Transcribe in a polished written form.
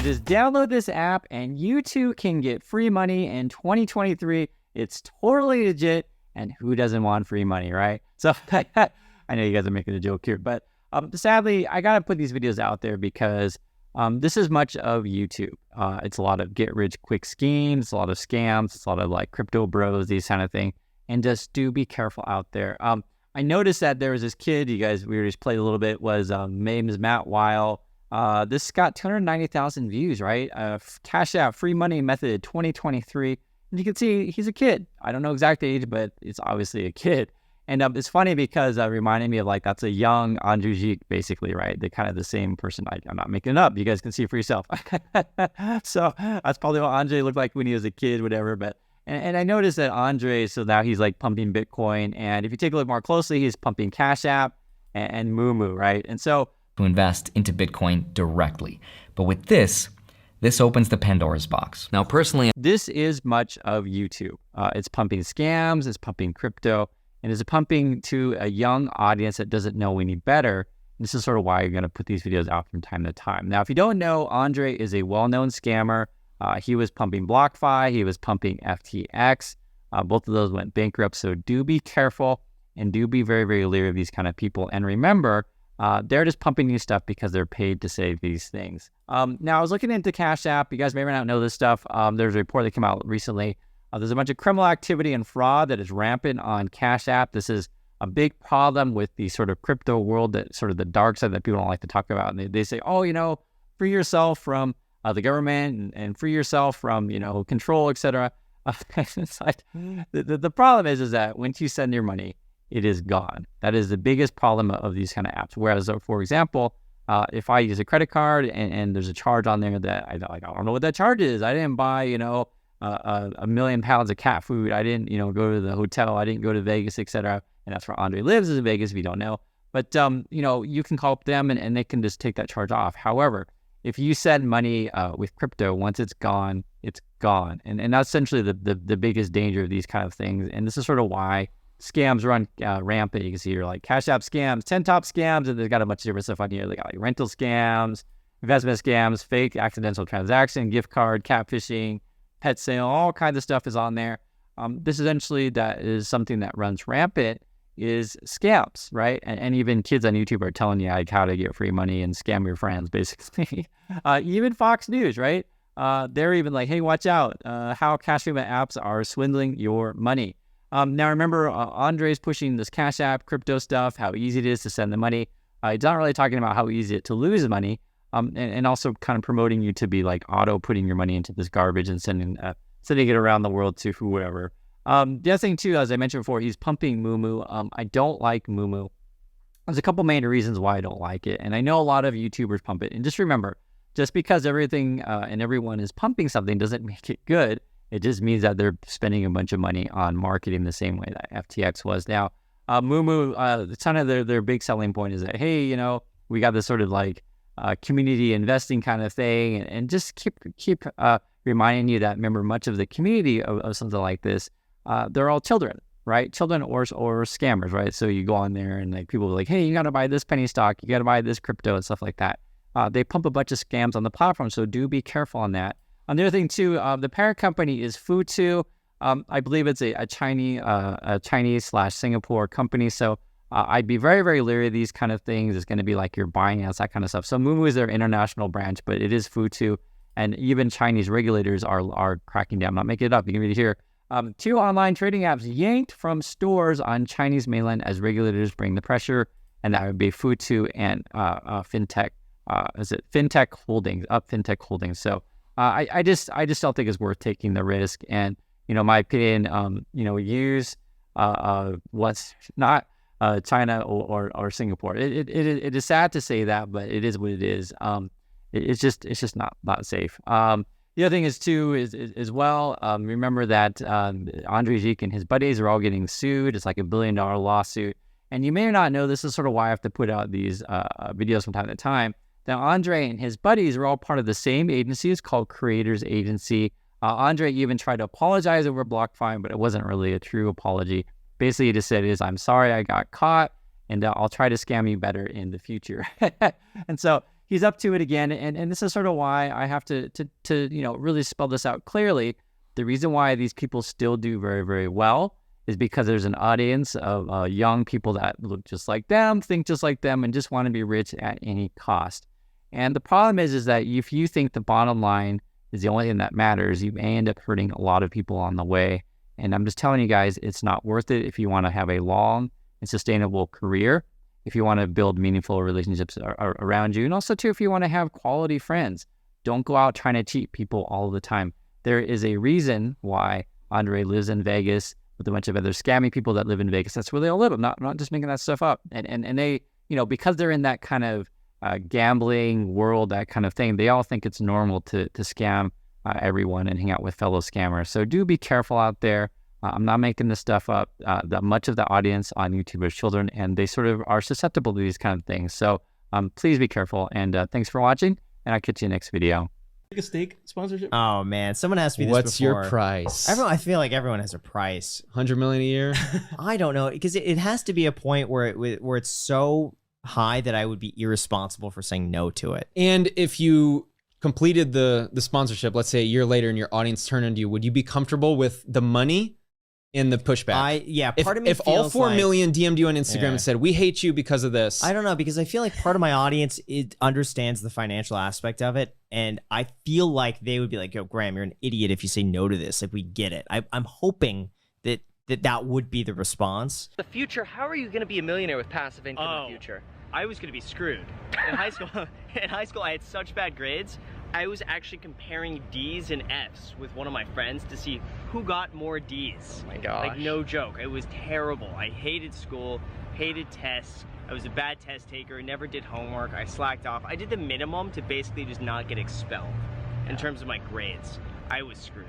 just download this app and you too can get free money in 2023. It's totally legit. And who doesn't want free money, right? So I know you guys are making a joke here, but sadly, I got to put these videos out there because this is much of YouTube. It's a lot of get rich quick schemes, a lot of scams, it's a lot of like crypto bros, these kind of thing. And just do be careful out there. I noticed that there was this kid, we just played a little bit, was name is Matt Weil. This got 290,000 views, right? Cash App free money method 2023. And you can see he's a kid. I don't know exact age, but it's obviously a kid. And it's funny because it reminded me of like, that's a young Andrei Jikh, basically, right? They're kind of the same person. I'm not making it up. You guys can see it for yourself. So that's probably what Andrei looked like when he was a kid, whatever. But and I noticed that Andrei, so now he's like pumping Bitcoin. And if you take a look more closely, he's pumping Cash App and MooMoo, right? And so to invest into Bitcoin directly. But with this opens the Pandora's box. Now, personally, this is much of YouTube. It's pumping scams, it's pumping crypto, and it's pumping to a young audience that doesn't know any better. This is sort of why you're going to put these videos out from time to time. Now, if you don't know, Andrei is a well-known scammer. He was pumping BlockFi, he was pumping FTX. Both of those went bankrupt, so do be careful and do be very, very leery of these kind of people. And remember, they're just pumping you stuff because they're paid to say these things. Now, I was looking into Cash App. You guys may or may not know this stuff. There's a report that came out recently. There's a bunch of criminal activity and fraud that is rampant on Cash App. This is a big problem with the sort of crypto world, that sort of the dark side that people don't like to talk about. And they say, oh, free yourself from the government and free yourself from, control, etc. It's like, the problem is that once you send your money, it is gone. That is the biggest problem of these kind of apps. Whereas, for example, if I use a credit card and there's a charge on there that I don't know what that charge is. I didn't buy, a million pounds of cat food. I didn't, go to the hotel. I didn't go to Vegas, etc. And that's where Andrei lives, is in Vegas, if you don't know. But, you can call up them and they can just take that charge off. However, if you send money with crypto, once it's gone, it's gone. And that's essentially the biggest danger of these kind of things. And this is sort of why scams run rampant. You can see here like Cash App scams, 10 top scams, and they've got a bunch of different stuff on here. They got like rental scams, investment scams, fake accidental transaction, gift card, catfishing, pet sale, all kinds of stuff is on there. This essentially that is something that runs rampant is scams, right? And even kids on YouTube are telling you like how to get free money and scam your friends, basically. Even Fox News, right? They're even like, hey, watch out, how cash payment apps are swindling your money. Now, remember, Andrei's pushing this Cash App crypto stuff, how easy it is to send the money. He's not really talking about how easy it is to lose money, and also kind of promoting you to be like auto putting your money into this garbage and sending it around the world to whoever. The other thing, too, as I mentioned before, he's pumping MooMoo. I don't like MooMoo. There's a couple main reasons why I don't like it, and I know a lot of YouTubers pump it. And just remember, just because everything and everyone is pumping something doesn't make it good. It just means that they're spending a bunch of money on marketing the same way that FTX was. Now, MooMoo, it's kind of their big selling point is that, hey, we got this sort of like community investing kind of thing, and just keep reminding you that, remember, much of the community of something like this, they're all children, right? Children or scammers, right? So you go on there and like people are like, hey, you got to buy this penny stock, you got to buy this crypto and stuff like that. They pump a bunch of scams on the platform, so do be careful on that. The other thing too, the parent company is Futu. I believe it's a Chinese/Singapore company. So I'd be very, very leery of these kind of things. It's going to be like you're buying us, that kind of stuff. So MooMoo is their international branch, but it is Futu, and even Chinese regulators are cracking down. I'm not making it up. You can read it here. 2 online trading apps yanked from stores on Chinese mainland as regulators bring the pressure, and that would be Futu and FinTech. Is it FinTech Holdings? FinTech Holdings. So. I just don't think it's worth taking the risk. And, my opinion, use what's not China or Singapore. It is sad to say that, but it is what it is. It's just not safe. The other thing is too, is well, remember that Andrei Jikh and his buddies are all getting sued. It's like $1 billion lawsuit. And you may or not know, this is sort of why I have to put out these videos from time to time. Now, Andrei and his buddies are all part of the same agency. It's called Creators Agency. Andrei even tried to apologize over BlockFi, but it wasn't really a true apology. Basically, he just said, I'm sorry I got caught, and I'll try to scam you better in the future. And so he's up to it again. And this is sort of why I have to really spell this out clearly. The reason why these people still do very, very well is because there's an audience of young people that look just like them, think just like them, and just want to be rich at any cost. And the problem is that if you think the bottom line is the only thing that matters, you may end up hurting a lot of people on the way. And I'm just telling you guys, it's not worth it if you want to have a long and sustainable career, if you want to build meaningful relationships around you, and also too, if you want to have quality friends. Don't go out trying to cheat people all the time. There is a reason why Andrei lives in Vegas with a bunch of other scammy people that live in Vegas. That's where they all live. I'm not just making that stuff up. And they, because they're in that kind of gambling world, that kind of thing, they all think it's normal to scam everyone and hang out with fellow scammers. So do be careful out there. I'm not making this stuff up. Much of the audience on YouTube is children, and they sort of are susceptible to these kind of things. So please be careful. And thanks for watching, and I'll catch you in the next video. A steak sponsorship? Oh man, someone asked me this What's before. your price? I feel like everyone has a price. 100 million a year? I don't know, because it has to be a point where it's so high that I would be irresponsible for saying no to it. And if you completed the sponsorship, let's say a year later, and your audience turned on you, would you be comfortable with the money and the pushback? Part of me if all feels 4 like, million DM'd you on Instagram and said, we hate you because of this. I don't know, because I feel like part of my audience, it understands the financial aspect of it. And I feel like they would be like, yo, Graham, you're an idiot if you say no to this. Like, we get it. I'm hoping that would be the response. The future, how are you going to be a millionaire with passive income in the future? I was going to be screwed. In high school, I had such bad grades. I was actually comparing D's and F's with one of my friends to see who got more D's. Oh my gosh. Like, no joke. It was terrible. I hated school, hated tests. I was a bad test taker, never did homework. I slacked off. I did the minimum to basically just not get expelled in terms of my grades. I was screwed.